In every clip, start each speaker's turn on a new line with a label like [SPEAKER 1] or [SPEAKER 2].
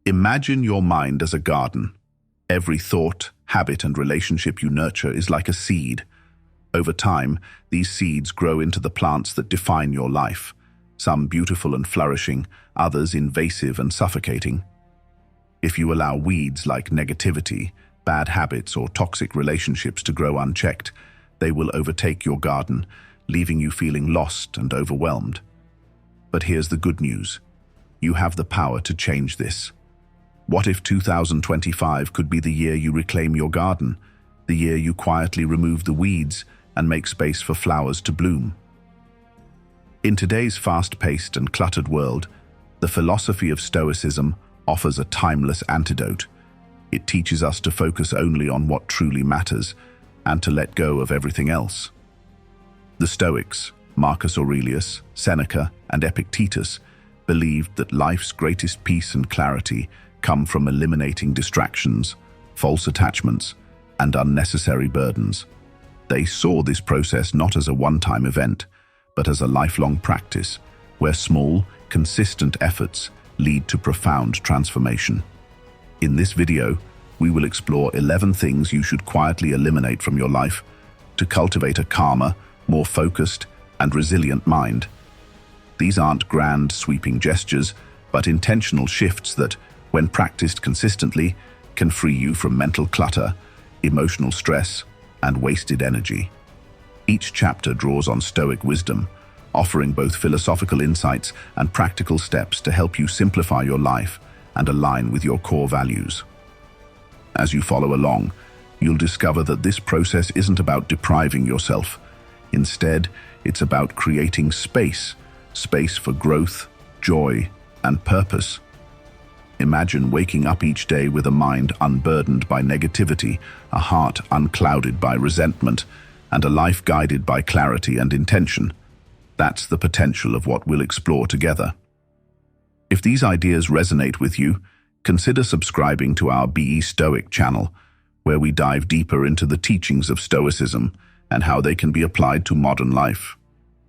[SPEAKER 1] Imagine your mind as a garden. Every thought, habit, and relationship you nurture is like a seed. Over time, these seeds grow into the plants that define your life, some beautiful and flourishing, others invasive and suffocating. If you allow weeds like negativity, bad habits, or toxic relationships to grow unchecked, they will overtake your garden, leaving you feeling lost and overwhelmed. But here's the good news. You have the power to change this. What if 2025 could be the year you reclaim your garden, the year you quietly remove the weeds and make space for flowers to bloom? In today's fast-paced and cluttered world, the philosophy of Stoicism offers a timeless antidote. It teaches us to focus only on what truly matters and to let go of everything else. The Stoics, Marcus Aurelius, Seneca, and Epictetus, believed that life's greatest peace and clarity come from eliminating distractions, false attachments, and unnecessary burdens. They saw this process not as a one-time event, but as a lifelong practice, where small, consistent efforts lead to profound transformation. In this video, we will explore 11 things you should quietly eliminate from your life to cultivate a calmer, more focused, and resilient mind. These aren't grand, sweeping gestures, but intentional shifts that, when practiced consistently, can free you from mental clutter, emotional stress, and wasted energy. Each chapter draws on Stoic wisdom, offering both philosophical insights and practical steps to help you simplify your life and align with your core values. As you follow along, you'll discover that this process isn't about depriving yourself. Instead, it's about creating space for growth, joy, and purpose. Imagine waking up each day with a mind unburdened by negativity, a heart unclouded by resentment, and a life guided by clarity and intention. That's the potential of what we'll explore together. If these ideas resonate with you, consider subscribing to our BE Stoic channel, where we dive deeper into the teachings of Stoicism and how they can be applied to modern life.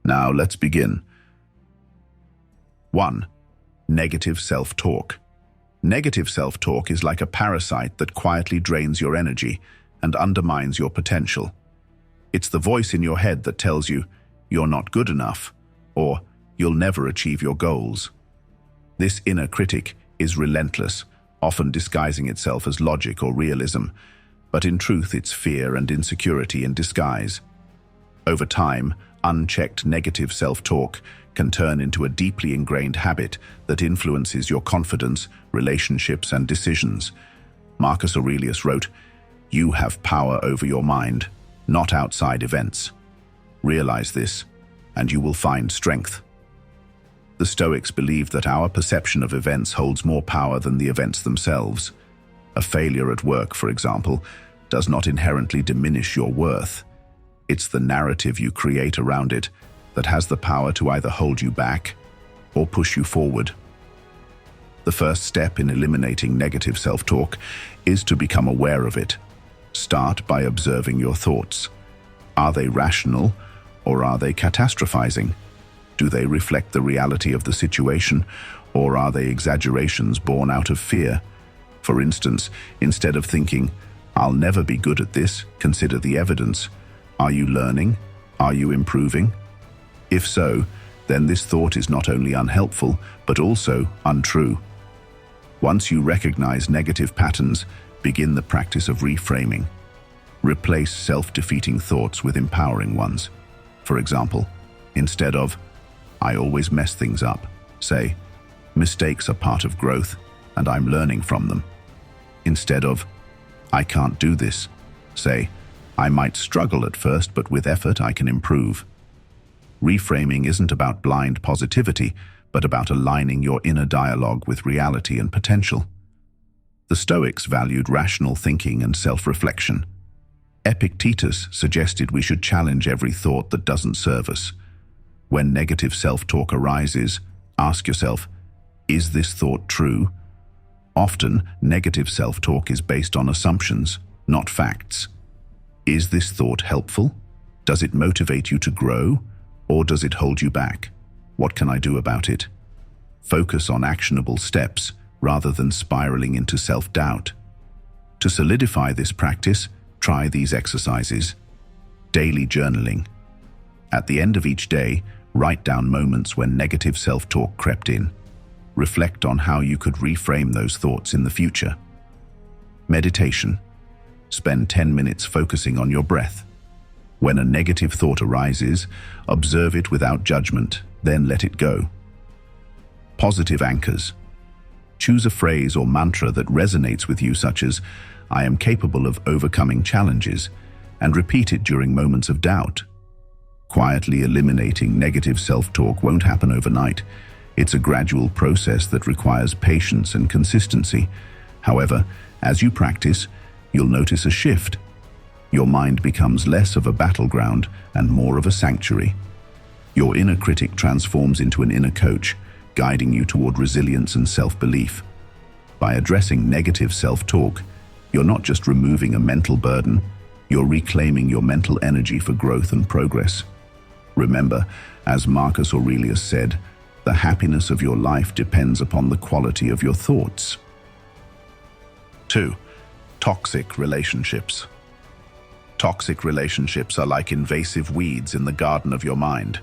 [SPEAKER 1] Now, let's begin. 1. Negative self-talk. Negative self-talk is like a parasite that quietly drains your energy and undermines your potential. It's the voice in your head that tells you, you're not good enough, or you'll never achieve your goals. This inner critic is relentless, often disguising itself as logic or realism, but in truth it's fear and insecurity in disguise. Over time, unchecked negative self-talk can turn into a deeply ingrained habit that influences your confidence, relationships, and decisions. Marcus Aurelius wrote, "You have power over your mind, not outside events. Realize this, and you will find strength." The Stoics believed that our perception of events holds more power than the events themselves. A failure at work, for example, does not inherently diminish your worth. It's the narrative you create around it that has the power to either hold you back or push you forward. The first step in eliminating negative self-talk is to become aware of it. Start by observing your thoughts. Are they rational, or are they catastrophizing? Do they reflect the reality of the situation, or are they exaggerations born out of fear? For instance, instead of thinking, "I'll never be good at this," consider the evidence. Are you learning? Are you improving? If so, then this thought is not only unhelpful, but also untrue. Once you recognize negative patterns, begin the practice of reframing. Replace self-defeating thoughts with empowering ones. For example, instead of, "I always mess things up," say, "Mistakes are part of growth, and I'm learning from them." Instead of, "I can't do this," say, "I might struggle at first, but with effort I can improve." Reframing isn't about blind positivity, but about aligning your inner dialogue with reality and potential. The Stoics valued rational thinking and self-reflection. Epictetus suggested we should challenge every thought that doesn't serve us. When negative self-talk arises, ask yourself, is this thought true? Often, negative self-talk is based on assumptions, not facts. Is this thought helpful? Does it motivate you to grow? Or does it hold you back? What can I do about it? Focus on actionable steps rather than spiraling into self-doubt. To solidify this practice, try these exercises. Daily journaling. At the end of each day, write down moments when negative self-talk crept in. Reflect on how you could reframe those thoughts in the future. Meditation. Spend 10 minutes focusing on your breath. When a negative thought arises, observe it without judgment, then let it go. Positive anchors. Choose a phrase or mantra that resonates with you, such as, "I am capable of overcoming challenges," and repeat it during moments of doubt. Quietly eliminating negative self-talk won't happen overnight. It's a gradual process that requires patience and consistency. However, as you practice, you'll notice a shift. Your mind becomes less of a battleground and more of a sanctuary. Your inner critic transforms into an inner coach, guiding you toward resilience and self-belief. By addressing negative self-talk, you're not just removing a mental burden, you're reclaiming your mental energy for growth and progress. Remember, as Marcus Aurelius said, the happiness of your life depends upon the quality of your thoughts. 2. Toxic relationships. Toxic relationships are like invasive weeds in the garden of your mind.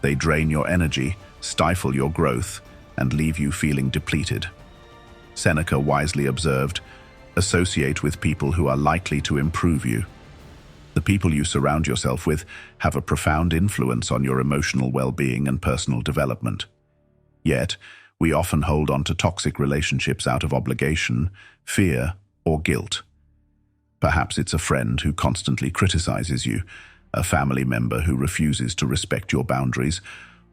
[SPEAKER 1] They drain your energy, stifle your growth, and leave you feeling depleted. Seneca wisely observed, "Associate with people who are likely to improve you." The people you surround yourself with have a profound influence on your emotional well-being and personal development. Yet, we often hold on to toxic relationships out of obligation, fear, or guilt. Perhaps it's a friend who constantly criticizes you, a family member who refuses to respect your boundaries,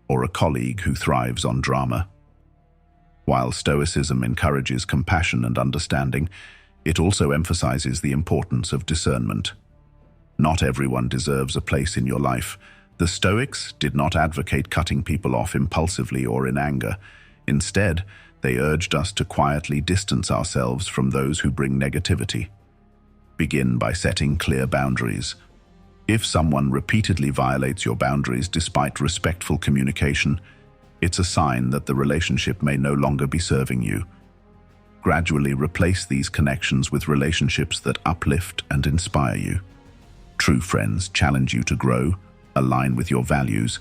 [SPEAKER 1] or a colleague who thrives on drama. While Stoicism encourages compassion and understanding, it also emphasizes the importance of discernment. Not everyone deserves a place in your life. The Stoics did not advocate cutting people off impulsively or in anger. Instead, they urged us to quietly distance ourselves from those who bring negativity. Begin by setting clear boundaries. If someone repeatedly violates your boundaries despite respectful communication, it's a sign that the relationship may no longer be serving you. Gradually replace these connections with relationships that uplift and inspire you. True friends challenge you to grow, align with your values,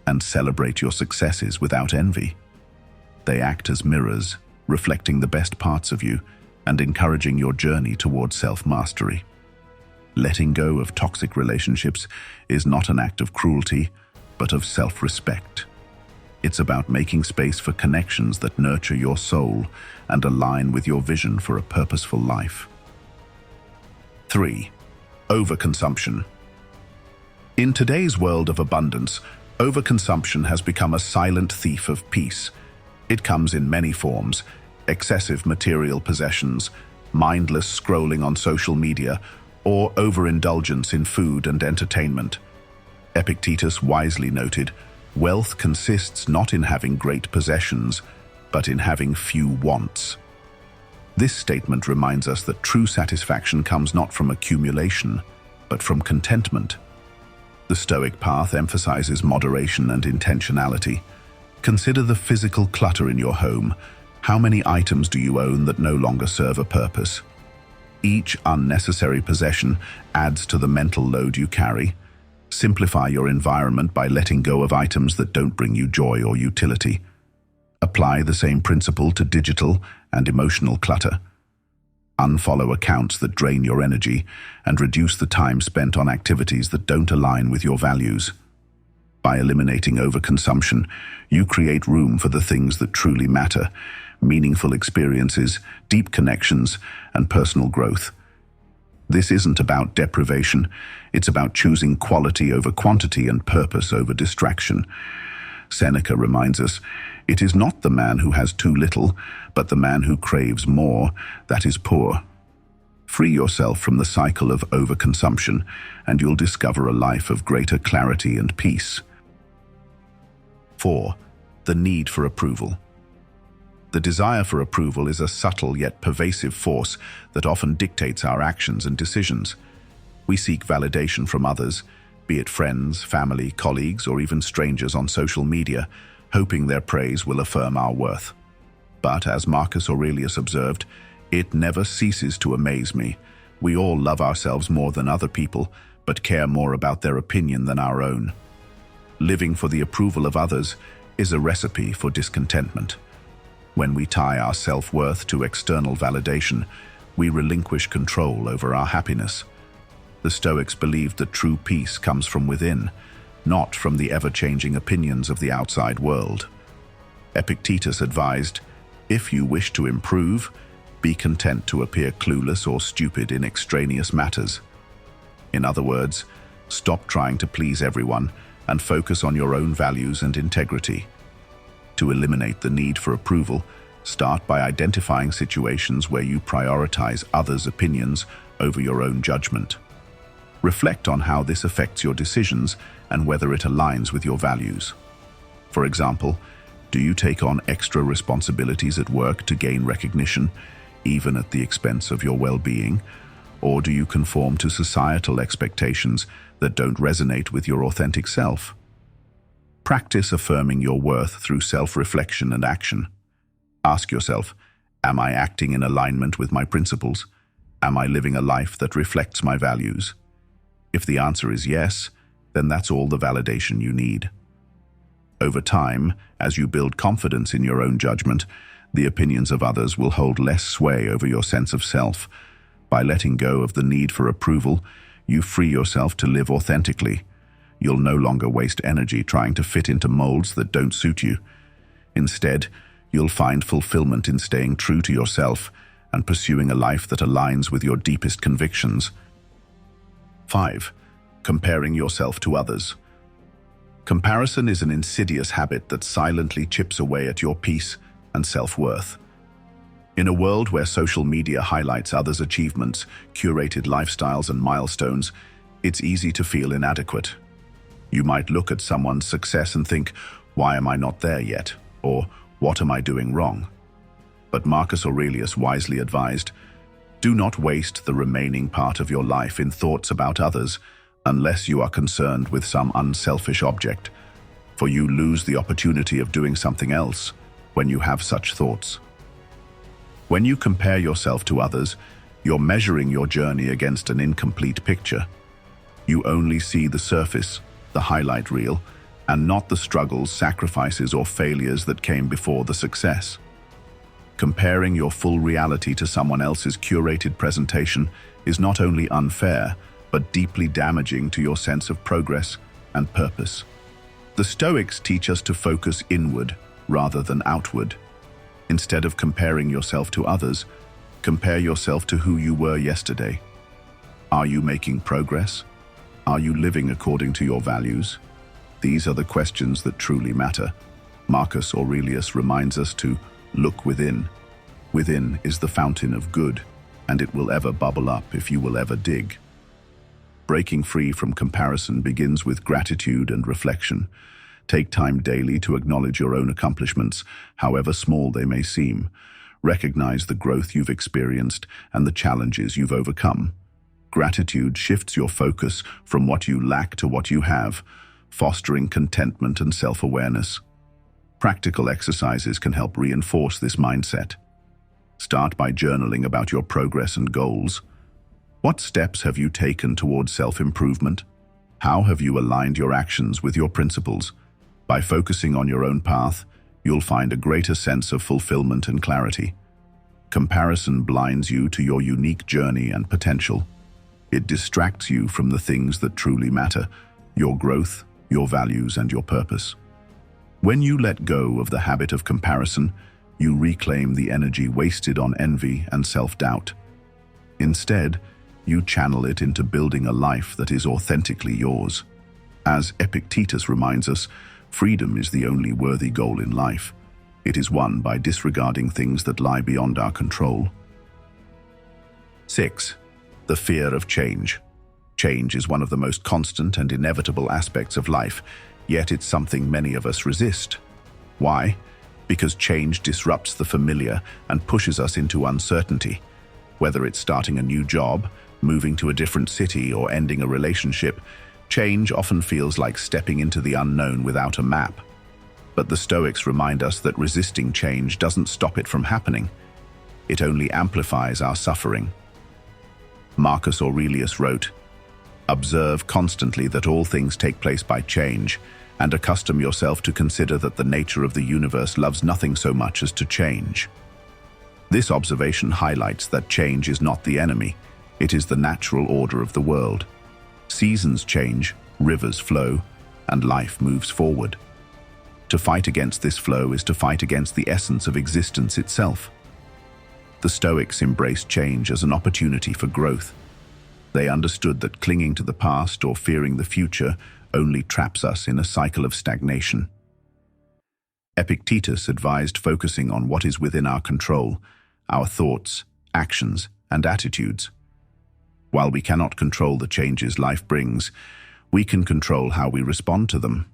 [SPEAKER 1] and celebrate your successes without envy. They act as mirrors, reflecting the best parts of you and encouraging your journey towards self-mastery. Letting go of toxic relationships is not an act of cruelty, but of self-respect. It's about making space for connections that nurture your soul and align with your vision for a purposeful life. 3. Overconsumption. In today's world of abundance, overconsumption has become a silent thief of peace. It comes in many forms: excessive material possessions, mindless scrolling on social media, or overindulgence in food and entertainment. Epictetus wisely noted, "Wealth consists not in having great possessions, but in having few wants." This statement reminds us that true satisfaction comes not from accumulation, but from contentment. The Stoic path emphasizes moderation and intentionality. Consider the physical clutter in your home. How many items do you own that no longer serve a purpose? Each unnecessary possession adds to the mental load you carry. Simplify your environment by letting go of items that don't bring you joy or utility. Apply the same principle to digital and emotional clutter. Unfollow accounts that drain your energy and reduce the time spent on activities that don't align with your values. By eliminating overconsumption, you create room for the things that truly matter: meaningful experiences, deep connections, and personal growth. This isn't about deprivation, it's about choosing quality over quantity and purpose over distraction. Seneca reminds us, "It is not the man who has too little, but the man who craves more, that is poor." Free yourself from the cycle of overconsumption, and you'll discover a life of greater clarity and peace. 4. The need for approval. The desire for approval is a subtle yet pervasive force that often dictates our actions and decisions. We seek validation from others, be it friends, family, colleagues, or even strangers on social media, hoping their praise will affirm our worth. But, as Marcus Aurelius observed, it never ceases to amaze me. We all love ourselves more than other people, but care more about their opinion than our own. Living for the approval of others is a recipe for discontentment. When we tie our self-worth to external validation, we relinquish control over our happiness. The Stoics believed that true peace comes from within, not from the ever-changing opinions of the outside world. Epictetus advised, "If you wish to improve, be content to appear clueless or stupid in extraneous matters." In other words, stop trying to please everyone and focus on your own values and integrity. To eliminate the need for approval, start by identifying situations where you prioritize others' opinions over your own judgment. Reflect on how this affects your decisions and whether it aligns with your values. For example, do you take on extra responsibilities at work to gain recognition, even at the expense of your well-being? Or do you conform to societal expectations that don't resonate with your authentic self? Practice affirming your worth through self-reflection and action. Ask yourself, am I acting in alignment with my principles? Am I living a life that reflects my values? If the answer is yes, then that's all the validation you need. Over time, as you build confidence in your own judgment, the opinions of others will hold less sway over your sense of self. By letting go of the need for approval, you free yourself to live authentically. You'll no longer waste energy trying to fit into molds that don't suit you. Instead, you'll find fulfillment in staying true to yourself and pursuing a life that aligns with your deepest convictions. 5. Comparing yourself to others. Comparison is an insidious habit that silently chips away at your peace and self-worth. In a world where social media highlights others' achievements, curated lifestyles, and milestones, it's easy to feel inadequate. You might look at someone's success and think, "Why am I not there yet?" Or, "What am I doing wrong?" But Marcus Aurelius wisely advised, "Do not waste the remaining part of your life in thoughts about others unless you are concerned with some unselfish object, for you lose the opportunity of doing something else when you have such thoughts." When you compare yourself to others, you're measuring your journey against an incomplete picture. You only see the surface, the highlight reel, and not the struggles, sacrifices, or failures that came before the success. Comparing your full reality to someone else's curated presentation is not only unfair, but deeply damaging to your sense of progress and purpose. The Stoics teach us to focus inward rather than outward. Instead of comparing yourself to others, compare yourself to who you were yesterday. Are you making progress? Are you living according to your values? These are the questions that truly matter. Marcus Aurelius reminds us to look within. Within is the fountain of good, and it will ever bubble up if you will ever dig. Breaking free from comparison begins with gratitude and reflection. Take time daily to acknowledge your own accomplishments, however small they may seem. Recognize the growth you've experienced and the challenges you've overcome. Gratitude shifts your focus from what you lack to what you have, fostering contentment and self-awareness. Practical exercises can help reinforce this mindset. Start by journaling about your progress and goals. What steps have you taken towards self-improvement? How have you aligned your actions with your principles? By focusing on your own path, you'll find a greater sense of fulfillment and clarity. Comparison blinds you to your unique journey and potential. It distracts you from the things that truly matter, your growth, your values, and your purpose. When you let go of the habit of comparison, you reclaim the energy wasted on envy and self-doubt. Instead, you channel it into building a life that is authentically yours. As Epictetus reminds us, freedom is the only worthy goal in life. It is won by disregarding things that lie beyond our control. 6. The fear of change. Change is one of the most constant and inevitable aspects of life, yet it's something many of us resist. Why? Because change disrupts the familiar and pushes us into uncertainty. Whether it's starting a new job, moving to a different city, or ending a relationship, change often feels like stepping into the unknown without a map. But the Stoics remind us that resisting change doesn't stop it from happening. It only amplifies our suffering. Marcus Aurelius wrote, "Observe constantly that all things take place by change, and accustom yourself to consider that the nature of the universe loves nothing so much as to change." This observation highlights that change is not the enemy, it is the natural order of the world. Seasons change, rivers flow, and life moves forward. To fight against this flow is to fight against the essence of existence itself. The Stoics embraced change as an opportunity for growth. They understood that clinging to the past or fearing the future only traps us in a cycle of stagnation. Epictetus advised focusing on what is within our control, our thoughts, actions, and attitudes. While we cannot control the changes life brings, we can control how we respond to them.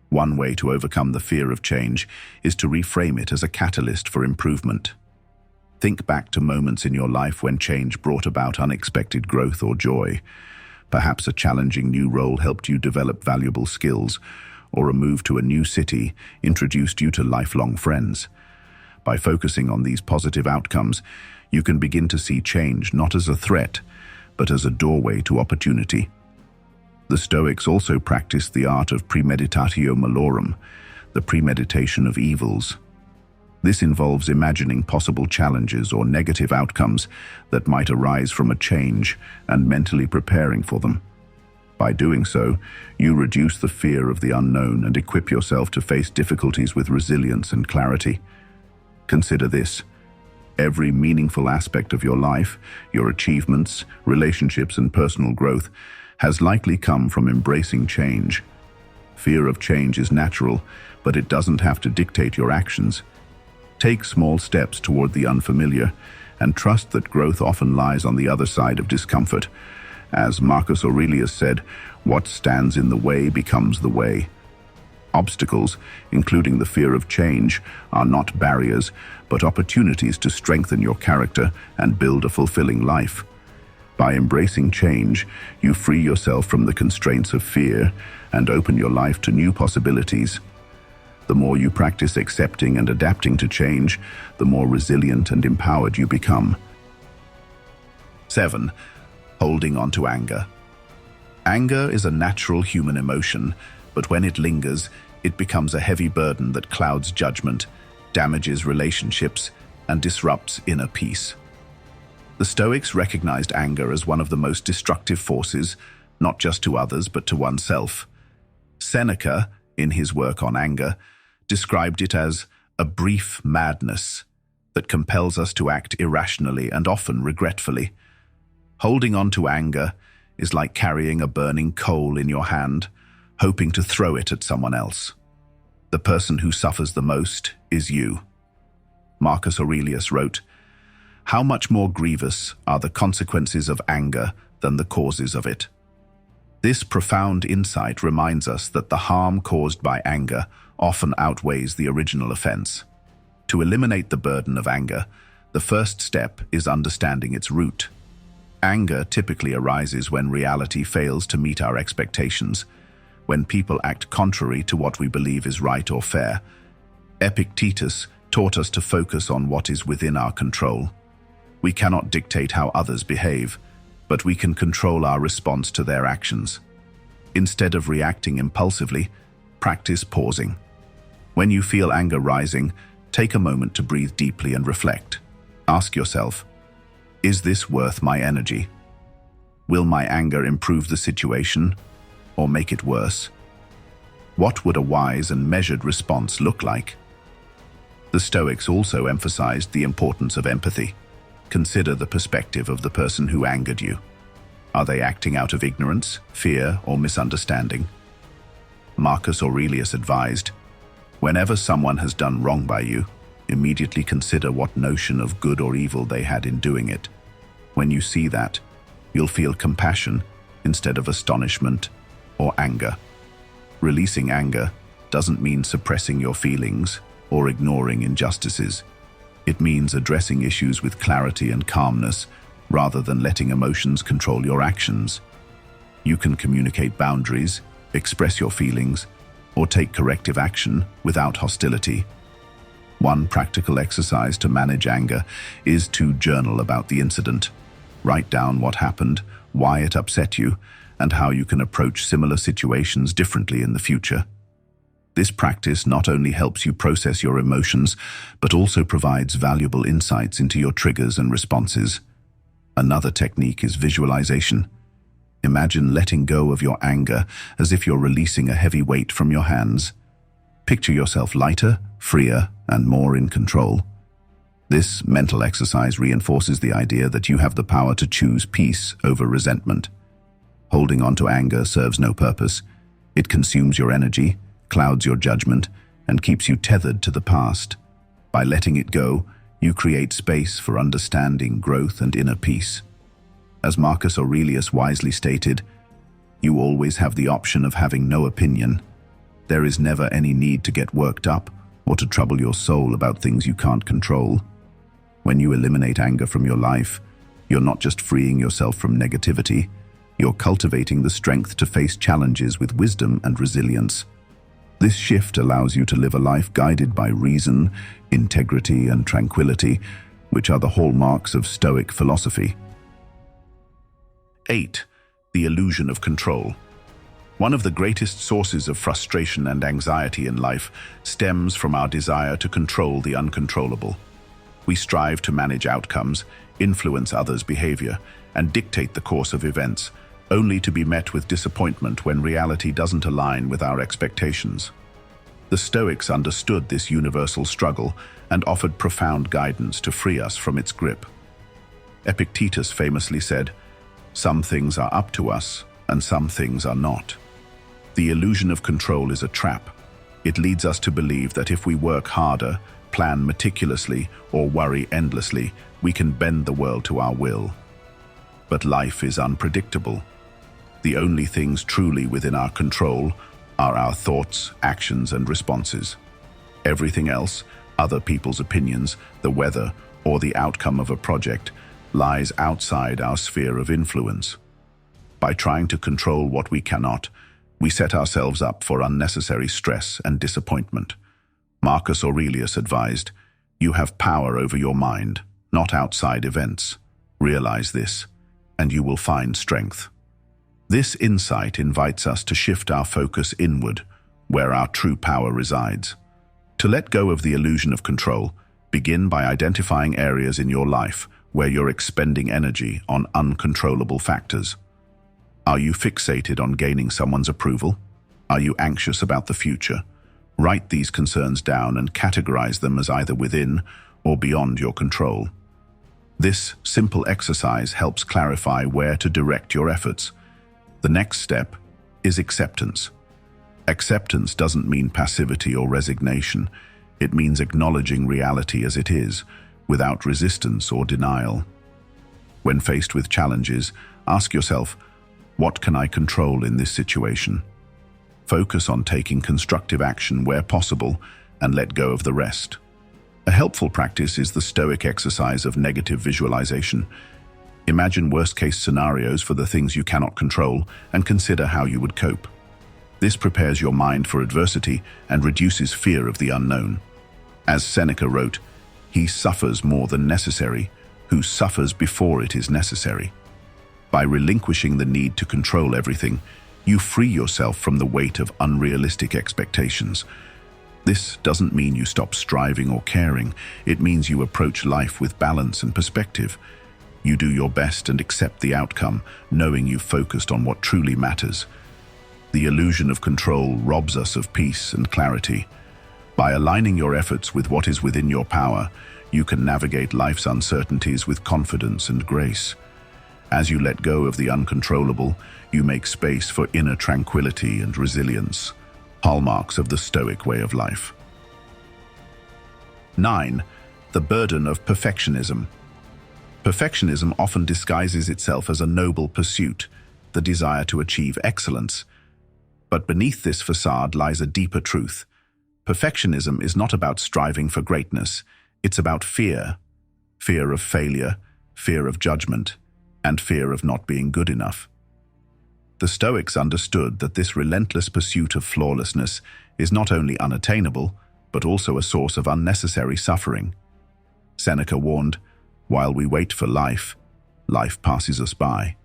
[SPEAKER 1] One way to overcome the fear of change is to reframe it as a catalyst for improvement. Think back to moments in your life when change brought about unexpected growth or joy. Perhaps a challenging new role helped you develop valuable skills, or a move to a new city introduced you to lifelong friends. By focusing on these positive outcomes, you can begin to see change not as a threat, but as a doorway to opportunity. The Stoics also practiced the art of premeditatio malorum, the premeditation of evils. This involves imagining possible challenges or negative outcomes that might arise from a change and mentally preparing for them. By doing so, you reduce the fear of the unknown and equip yourself to face difficulties with resilience and clarity. Consider this: every meaningful aspect of your life, your achievements, relationships, and personal growth has likely come from embracing change. Fear of change is natural, but it doesn't have to dictate your actions. Take small steps toward the unfamiliar, and trust that growth often lies on the other side of discomfort. As Marcus Aurelius said, "What stands in the way becomes the way." Obstacles, including the fear of change, are not barriers, but opportunities to strengthen your character and build a fulfilling life. By embracing change, you free yourself from the constraints of fear and open your life to new possibilities. The more you practice accepting and adapting to change, the more resilient and empowered you become. 7. Holding on to anger. Anger is a natural human emotion, but when it lingers, it becomes a heavy burden that clouds judgment, damages relationships, and disrupts inner peace. The Stoics recognized anger as one of the most destructive forces, not just to others but to oneself. Seneca, in his work on anger, described it as a brief madness that compels us to act irrationally and often regretfully. Holding on to anger is like carrying a burning coal in your hand, hoping to throw it at someone else. The person who suffers the most is you. Marcus Aurelius wrote, "How much more grievous are the consequences of anger than the causes of it?" This profound insight reminds us that the harm caused by anger often outweighs the original offense. To eliminate the burden of anger, the first step is understanding its root. Anger typically arises when reality fails to meet our expectations, when people act contrary to what we believe is right or fair. Epictetus taught us to focus on what is within our control. We cannot dictate how others behave, but we can control our response to their actions. Instead of reacting impulsively, practice pausing. When you feel anger rising, take a moment to breathe deeply and reflect. Ask yourself, is this worth my energy? Will my anger improve the situation or make it worse? What would a wise and measured response look like? The Stoics also emphasized the importance of empathy. Consider the perspective of the person who angered you. Are they acting out of ignorance, fear, or misunderstanding? Marcus Aurelius advised, whenever someone has done wrong by you, immediately consider what notion of good or evil they had in doing it. When you see that, you'll feel compassion instead of astonishment or anger. Releasing anger doesn't mean suppressing your feelings or ignoring injustices. It means addressing issues with clarity and calmness rather than letting emotions control your actions. You can communicate boundaries, express your feelings, or take corrective action without hostility. One practical exercise to manage anger is to journal about the incident. Write down what happened, why it upset you, and how you can approach similar situations differently in the future. This practice not only helps you process your emotions, but also provides valuable insights into your triggers and responses. Another technique is visualization. Imagine letting go of your anger as if you're releasing a heavy weight from your hands. Picture yourself lighter, freer, and more in control. This mental exercise reinforces the idea that you have the power to choose peace over resentment. Holding on to anger serves no purpose. It consumes your energy, clouds your judgment, and keeps you tethered to the past. By letting it go, you create space for understanding, growth, and inner peace. As Marcus Aurelius wisely stated, "You always have the option of having no opinion. There is never any need to get worked up or to trouble your soul about things you can't control." When you eliminate anger from your life, you're not just freeing yourself from negativity, you're cultivating the strength to face challenges with wisdom and resilience. This shift allows you to live a life guided by reason, integrity, and tranquility, which are the hallmarks of Stoic philosophy. 8. The illusion of control. One of the greatest sources of frustration and anxiety in life stems from our desire to control the uncontrollable. We strive to manage outcomes, influence others' behavior, and dictate the course of events, only to be met with disappointment when reality doesn't align with our expectations. The Stoics understood this universal struggle and offered profound guidance to free us from its grip. Epictetus famously said, "Some things are up to us, and some things are not." The illusion of control is a trap. It leads us to believe that if we work harder, plan meticulously, or worry endlessly, we can bend the world to our will. But life is unpredictable. The only things truly within our control are our thoughts, actions, and responses. Everything else, other people's opinions, the weather, or the outcome of a project, lies outside our sphere of influence. By trying to control what we cannot, we set ourselves up for unnecessary stress and disappointment. Marcus Aurelius advised, "You have power over your mind, not outside events. Realize this, and you will find strength." This insight invites us to shift our focus inward, where our true power resides. To let go of the illusion of control, begin by identifying areas in your life where you're expending energy on uncontrollable factors. Are you fixated on gaining someone's approval? Are you anxious about the future? Write these concerns down and categorize them as either within or beyond your control. This simple exercise helps clarify where to direct your efforts. The next step is acceptance. Acceptance doesn't mean passivity or resignation. It means acknowledging reality as it is, without resistance or denial. When faced with challenges, ask yourself, what can I control in this situation? Focus on taking constructive action where possible and let go of the rest. A helpful practice is the Stoic exercise of negative visualization. Imagine worst-case scenarios for the things you cannot control and consider how you would cope. This prepares your mind for adversity and reduces fear of the unknown. As Seneca wrote, "He suffers more than necessary, who suffers before it is necessary." By relinquishing the need to control everything, you free yourself from the weight of unrealistic expectations. This doesn't mean you stop striving or caring. It means you approach life with balance and perspective. You do your best and accept the outcome, knowing you've focused on what truly matters. The illusion of control robs us of peace and clarity. By aligning your efforts with what is within your power, you can navigate life's uncertainties with confidence and grace. As you let go of the uncontrollable, you make space for inner tranquility and resilience, hallmarks of the Stoic way of life. 9. The burden of perfectionism. Perfectionism often disguises itself as a noble pursuit, the desire to achieve excellence. But beneath this facade lies a deeper truth. Perfectionism is not about striving for greatness. It's about fear. Fear of failure, fear of judgment, and fear of not being good enough. The Stoics understood that this relentless pursuit of flawlessness is not only unattainable, but also a source of unnecessary suffering. Seneca warned, "While we wait for life, life passes us by."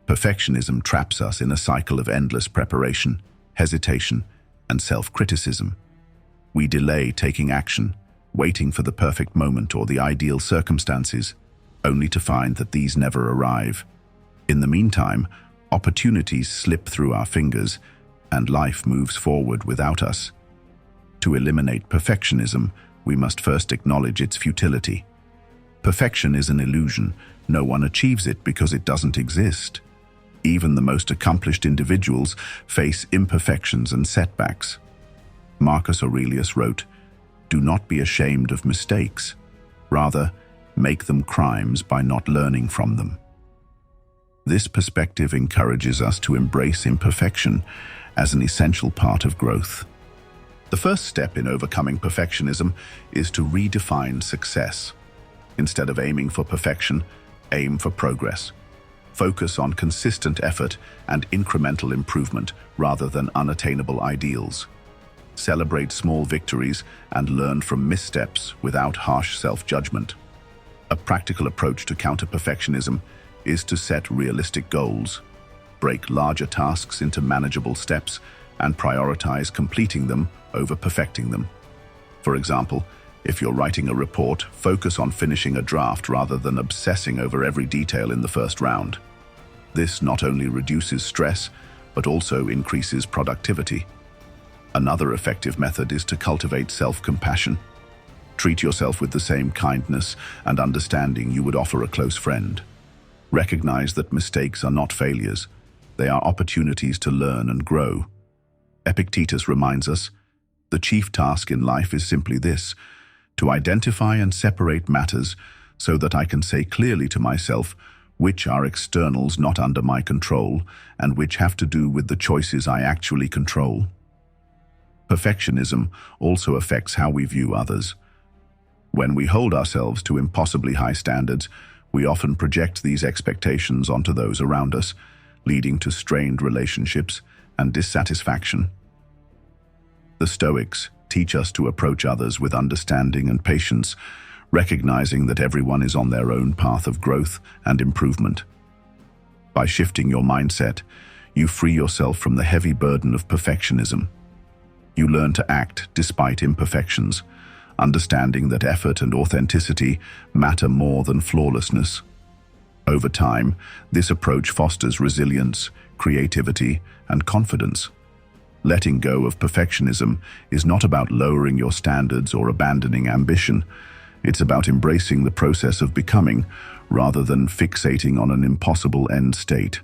[SPEAKER 1] Perfectionism traps us in a cycle of endless preparation, hesitation, and self-criticism. We delay taking action, waiting for the perfect moment or the ideal circumstances, only to find that these never arrive. In the meantime, opportunities slip through our fingers, and life moves forward without us. To eliminate perfectionism, we must first acknowledge its futility. Perfection is an illusion. No one achieves it because it doesn't exist. Even the most accomplished individuals face imperfections and setbacks. Marcus Aurelius wrote, "Do not be ashamed of mistakes. Rather, make them crimes by not learning from them." This perspective encourages us to embrace imperfection as an essential part of growth. The first step in overcoming perfectionism is to redefine success. Instead of aiming for perfection, aim for progress. Focus on consistent effort and incremental improvement rather than unattainable ideals. Celebrate small victories and learn from missteps without harsh self-judgment. A practical approach to counter perfectionism is to set realistic goals. Break larger tasks into manageable steps and prioritize completing them over perfecting them. For example, if you're writing a report, focus on finishing a draft rather than obsessing over every detail in the first round. This not only reduces stress, but also increases productivity. Another effective method is to cultivate self-compassion. Treat yourself with the same kindness and understanding you would offer a close friend. Recognize that mistakes are not failures. They are opportunities to learn and grow. Epictetus reminds us, "The chief task in life is simply this, to identify and separate matters so that I can say clearly to myself which are externals not under my control and which have to do with the choices I actually control." Perfectionism also affects how we view others. When we hold ourselves to impossibly high standards, we often project these expectations onto those around us, leading to strained relationships and dissatisfaction. The Stoics teach us to approach others with understanding and patience, recognizing that everyone is on their own path of growth and improvement. By shifting your mindset, you free yourself from the heavy burden of perfectionism. You learn to act despite imperfections, understanding that effort and authenticity matter more than flawlessness. Over time, this approach fosters resilience, creativity, and confidence. Letting go of perfectionism is not about lowering your standards or abandoning ambition. It's about embracing the process of becoming, rather than fixating on an impossible end state.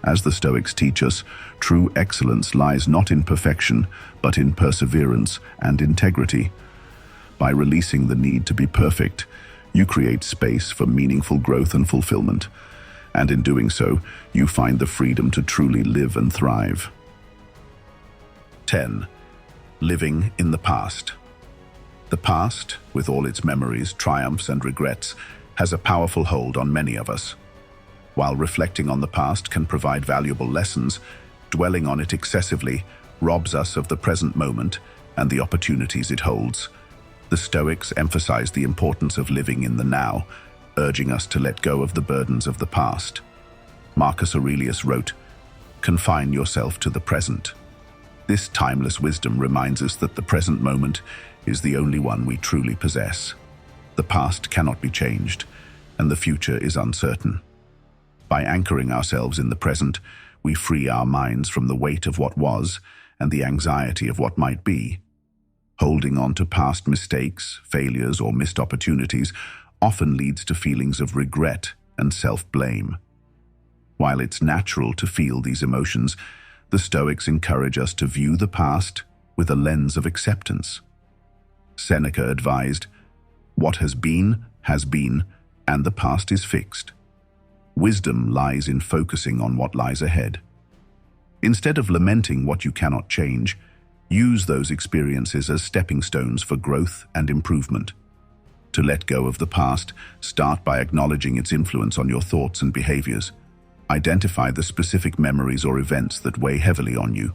[SPEAKER 1] As the Stoics teach us, true excellence lies not in perfection, but in perseverance and integrity. By releasing the need to be perfect, you create space for meaningful growth and fulfillment. And in doing so, you find the freedom to truly live and thrive. 10. Living in the past. The past, with all its memories, triumphs, and regrets, has a powerful hold on many of us. While reflecting on the past can provide valuable lessons, dwelling on it excessively robs us of the present moment and the opportunities it holds. The Stoics emphasize the importance of living in the now, urging us to let go of the burdens of the past. Marcus Aurelius wrote, "Confine yourself to the present." This timeless wisdom reminds us that the present moment is the only one we truly possess. The past cannot be changed, and the future is uncertain. By anchoring ourselves in the present, we free our minds from the weight of what was and the anxiety of what might be. Holding on to past mistakes, failures, or missed opportunities often leads to feelings of regret and self-blame. While it's natural to feel these emotions, the Stoics encourage us to view the past with a lens of acceptance. Seneca advised, "What has been, and the past is fixed." Wisdom lies in focusing on what lies ahead. Instead of lamenting what you cannot change, use those experiences as stepping stones for growth and improvement. To let go of the past, start by acknowledging its influence on your thoughts and behaviors. Identify the specific memories or events that weigh heavily on you.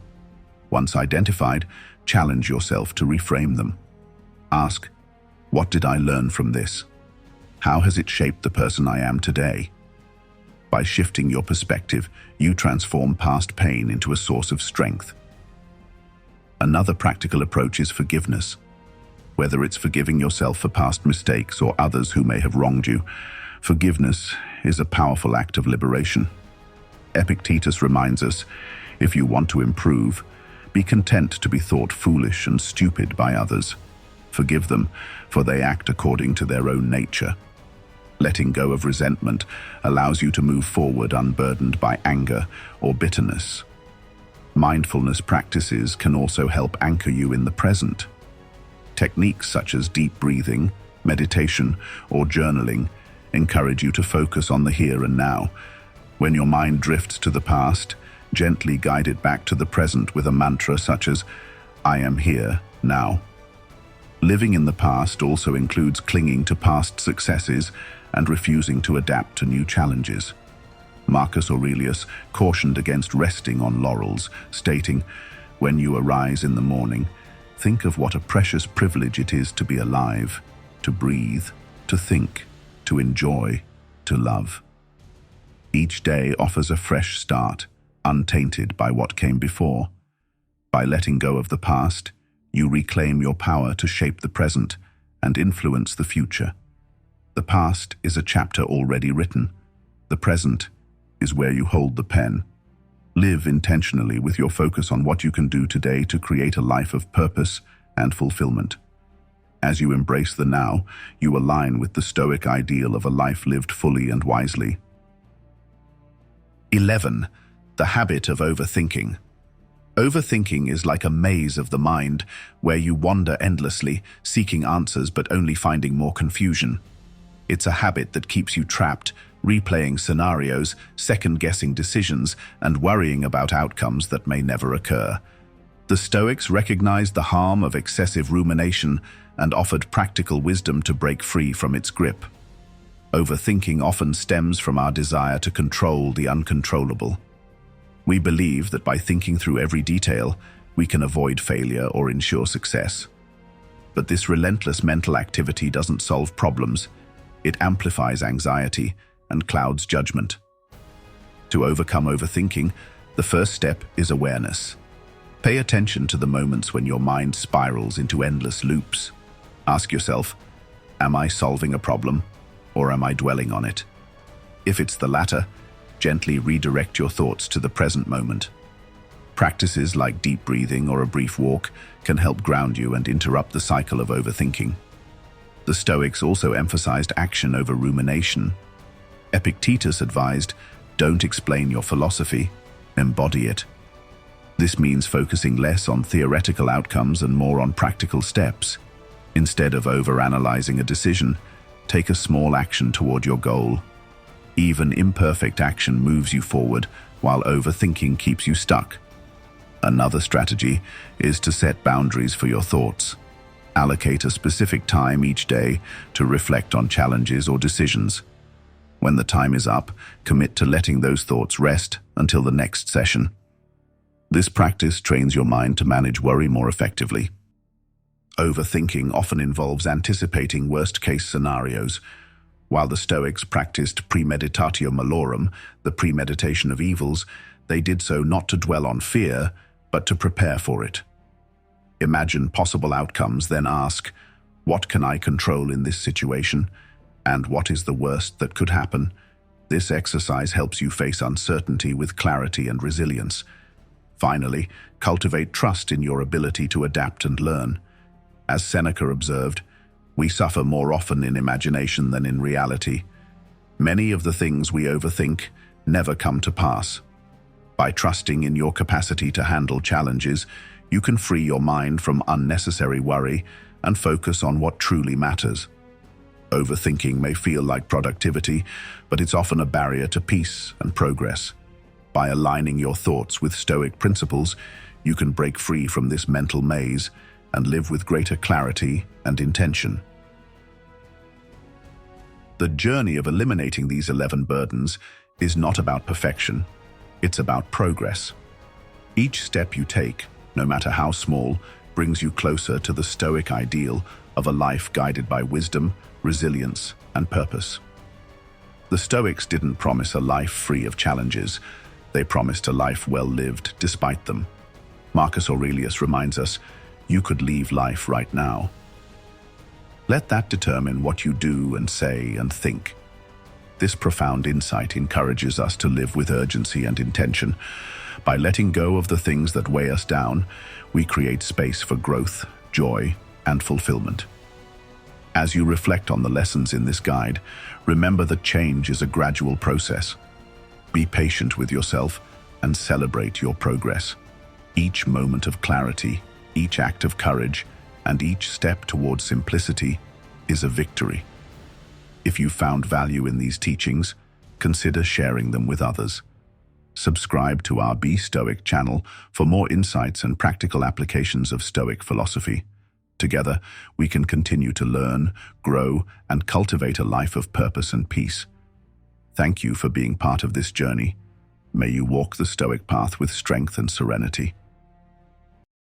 [SPEAKER 1] Once identified, challenge yourself to reframe them. Ask, what did I learn from this? How has it shaped the person I am today? By shifting your perspective, you transform past pain into a source of strength. Another practical approach is forgiveness. Whether it's forgiving yourself for past mistakes or others who may have wronged you, forgiveness is a powerful act of liberation. Epictetus reminds us, if you want to improve, be content to be thought foolish and stupid by others. Forgive them, for they act according to their own nature. Letting go of resentment allows you to move forward unburdened by anger or bitterness. Mindfulness practices can also help anchor you in the present. Techniques such as deep breathing, meditation, or journaling encourage you to focus on the here and now. When your mind drifts to the past, gently guide it back to the present with a mantra such as, I am here now. Living in the past also includes clinging to past successes and refusing to adapt to new challenges. Marcus Aurelius cautioned against resting on laurels, stating, when you arise in the morning, think of what a precious privilege it is to be alive, to breathe, to think, to enjoy, to love. Each day offers a fresh start, untainted by what came before. By letting go of the past, you reclaim your power to shape the present and influence the future. The past is a chapter already written. The present is where you hold the pen. Live intentionally with your focus on what you can do today to create a life of purpose and fulfillment. As you embrace the now, you align with the Stoic ideal of a life lived fully and wisely. 11. The habit of overthinking. Overthinking is like a maze of the mind where you wander endlessly, seeking answers but only finding more confusion. It's a habit that keeps you trapped, replaying scenarios, second-guessing decisions, and worrying about outcomes that may never occur. The Stoics recognized the harm of excessive rumination and offered practical wisdom to break free from its grip. Overthinking often stems from our desire to control the uncontrollable. We believe that by thinking through every detail, we can avoid failure or ensure success. But this relentless mental activity doesn't solve problems. It amplifies anxiety and clouds judgment. To overcome overthinking, the first step is awareness. Pay attention to the moments when your mind spirals into endless loops. Ask yourself, am I solving a problem, or am I dwelling on it? If it's the latter, gently redirect your thoughts to the present moment. Practices like deep breathing or a brief walk can help ground you and interrupt the cycle of overthinking. The Stoics also emphasized action over rumination. Epictetus advised, don't explain your philosophy, embody it. This means focusing less on theoretical outcomes and more on practical steps. Instead of overanalyzing a decision, take a small action toward your goal. Even imperfect action moves you forward, while overthinking keeps you stuck. Another strategy is to set boundaries for your thoughts. Allocate a specific time each day to reflect on challenges or decisions. When the time is up, commit to letting those thoughts rest until the next session. This practice trains your mind to manage worry more effectively. Overthinking often involves anticipating worst-case scenarios. While the Stoics practiced premeditatio malorum, the premeditation of evils, they did so not to dwell on fear, but to prepare for it. Imagine possible outcomes, then ask, what can I control in this situation? And what is the worst that could happen? This exercise helps you face uncertainty with clarity and resilience. Finally, cultivate trust in your ability to adapt and learn. As Seneca observed, we suffer more often in imagination than in reality. Many of the things we overthink never come to pass. By trusting in your capacity to handle challenges, you can free your mind from unnecessary worry and focus on what truly matters. Overthinking may feel like productivity, but it's often a barrier to peace and progress. By aligning your thoughts with Stoic principles, you can break free from this mental maze and live with greater clarity and intention. The journey of eliminating these 11 burdens is not about perfection. It's about progress. Each step you take, no matter how small, brings you closer to the Stoic ideal of a life guided by wisdom, resilience, and purpose. The Stoics didn't promise a life free of challenges. They promised a life well lived despite them. Marcus Aurelius reminds us, you could leave life right now. Let that determine what you do and say and think. This profound insight encourages us to live with urgency and intention. By letting go of the things that weigh us down, we create space for growth, joy, and fulfillment. As you reflect on the lessons in this guide, remember that change is a gradual process. Be patient with yourself and celebrate your progress. Each moment of clarity, each act of courage, and each step towards simplicity is a victory. If you found value in these teachings, consider sharing them with others. Subscribe to our Be Stoic channel for more insights and practical applications of Stoic philosophy. Together, we can continue to learn, grow, and cultivate a life of purpose and peace. Thank you for being part of this journey. May you walk the Stoic path with strength and serenity.